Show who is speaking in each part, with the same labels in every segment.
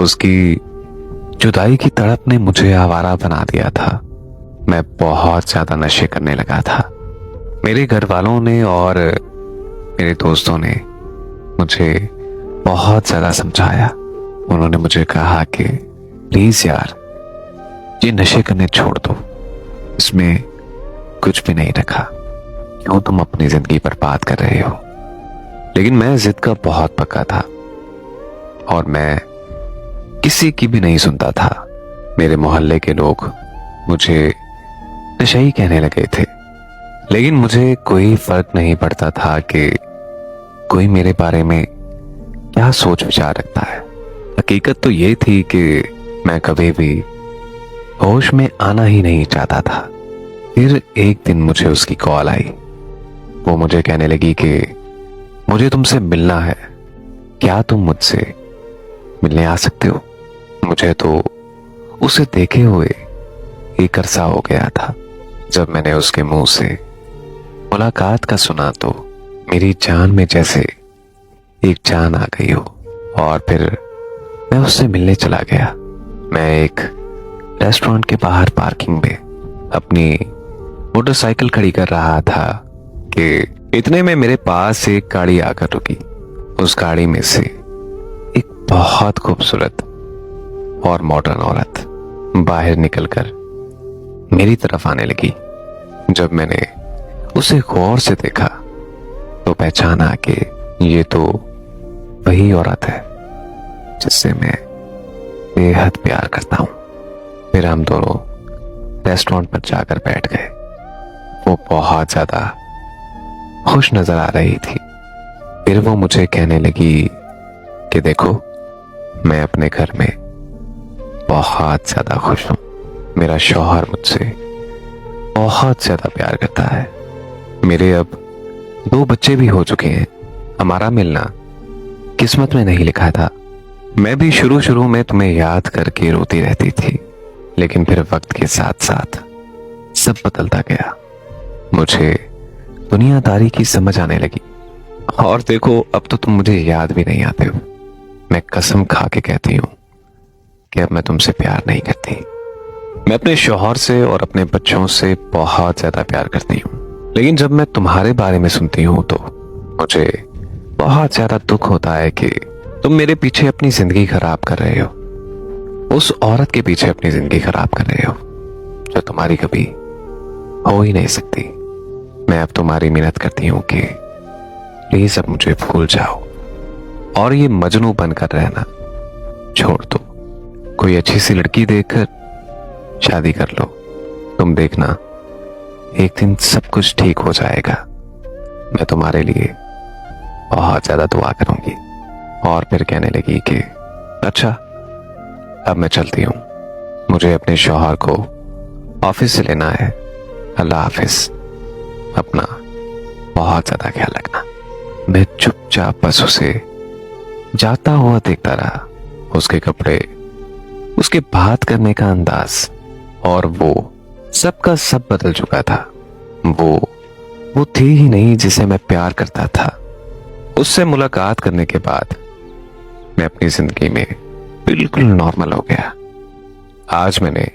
Speaker 1: उसकी जुदाई की तड़प ने मुझे आवारा बना दिया था। मैं बहुत ज्यादा नशे करने लगा था। मेरे घर वालों ने और मेरे दोस्तों ने मुझे बहुत ज्यादा समझाया। उन्होंने मुझे कहा कि प्लीज यार, ये नशे करने छोड़ दो, इसमें कुछ भी नहीं रखा, क्यों तुम अपनी जिंदगी बर्बाद कर रहे हो। लेकिन मैं जिद का बहुत पक्का था और मैं किसी की भी नहीं सुनता था। मेरे मोहल्ले के लोग मुझे नशेई कहने लगे थे, लेकिन मुझे कोई फर्क नहीं पड़ता था कि कोई मेरे बारे में क्या सोच विचार रखता है। हकीकत तो ये थी कि मैं कभी भी होश में आना ही नहीं चाहता था। फिर एक दिन मुझे उसकी कॉल आई। वो मुझे कहने लगी कि मुझे तुमसे मिलना है, क्या तुम मुझसे मिलने आ सकते हो। मुझे तो उसे देखे हुए एक अरसा हो गया था। जब मैंने उसके मुंह से मुलाकात का सुना तो मेरी जान में जैसे एक जान आ गई हो। और फिर मैं उससे मिलने चला गया। मैं एक रेस्टोरेंट के बाहर पार्किंग में अपनी मोटरसाइकिल खड़ी कर रहा था कि इतने में मेरे पास एक गाड़ी आकर रुकी। उस गाड़ी में से एक बहुत खूबसूरत और मॉडर्न औरत बाहर निकलकर मेरी तरफ आने लगी। जब मैंने उसे गौर से देखा तो पहचाना कि ये तो वही औरत है जिससे मैं बेहद प्यार करता हूं। फिर हम दोनों रेस्टोरेंट पर जाकर बैठ गए। वो बहुत ज्यादा खुश नजर आ रही थी। फिर वो मुझे कहने लगी कि देखो, मैं अपने घर में बहुत ज्यादा खुश हूं। मेरा शौहर मुझसे बहुत ज्यादा प्यार करता है। मेरे अब 2 बच्चे भी हो चुके हैं। हमारा मिलना किस्मत में नहीं लिखा था। मैं भी शुरू में तुम्हें याद करके रोती रहती थी, लेकिन फिर वक्त के साथ साथ सब बदलता गया। मुझे दुनियादारी की समझ आने लगी और देखो, अब तो तुम मुझे याद भी नहीं आते हो। मैं कसम खा के कहती हूं कि अब मैं तुमसे प्यार नहीं करती। मैं अपने शौहर से और अपने बच्चों से बहुत ज्यादा प्यार करती हूँ, लेकिन जब मैं तुम्हारे बारे में सुनती हूँ तो मुझे बहुत ज्यादा दुख होता है कि तुम मेरे पीछे अपनी जिंदगी खराब कर रहे हो। उस औरत के पीछे अपनी जिंदगी खराब कर रहे हो जो तुम्हारी कभी हो ही नहीं सकती। मैं अब तुम्हारी मिन्नत करती हूँ कि प्लीज अब मुझे भूल जाओ और ये मजनू बनकर रहना छोड़ दो। कोई अच्छी सी लड़की देखकर शादी कर लो। तुम देखना, एक दिन सब कुछ ठीक हो जाएगा। मैं तुम्हारे लिए बहुत ज्यादा दुआ करूंगी। और फिर कहने लगी कि अच्छा, अब मैं चलती हूं, मुझे अपने शौहर को ऑफिस से लेना है। अल्लाह हाफिज, अपना बहुत ज्यादा ख्याल रखना। मैं चुपचाप बस उसे जाता हुआ देखता रहा। उसके कपड़े, उसके बात करने का अंदाज और वो सबका सब बदल चुका था। वो थी ही नहीं जिसे मैं प्यार करता था। उससे मुलाकात करने के बाद मैं अपनी जिंदगी में बिल्कुल नॉर्मल हो गया। आज मैंने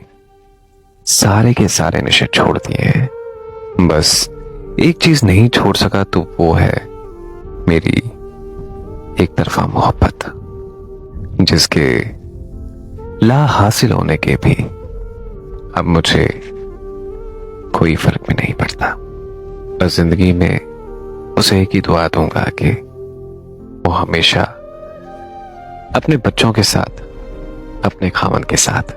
Speaker 1: सारे के सारे नशे छोड़ दिए हैं। बस एक चीज नहीं छोड़ सका तो वो है मेरी एक तरफा मोहब्बत, जिसके ला हासिल होने के भी अब मुझे कोई फर्क भी नहीं पड़ता। बस जिंदगी में उसे एक ही दुआ दूंगा कि वो हमेशा अपने बच्चों के साथ, अपने खामन के साथ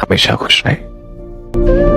Speaker 1: हमेशा खुश रहे।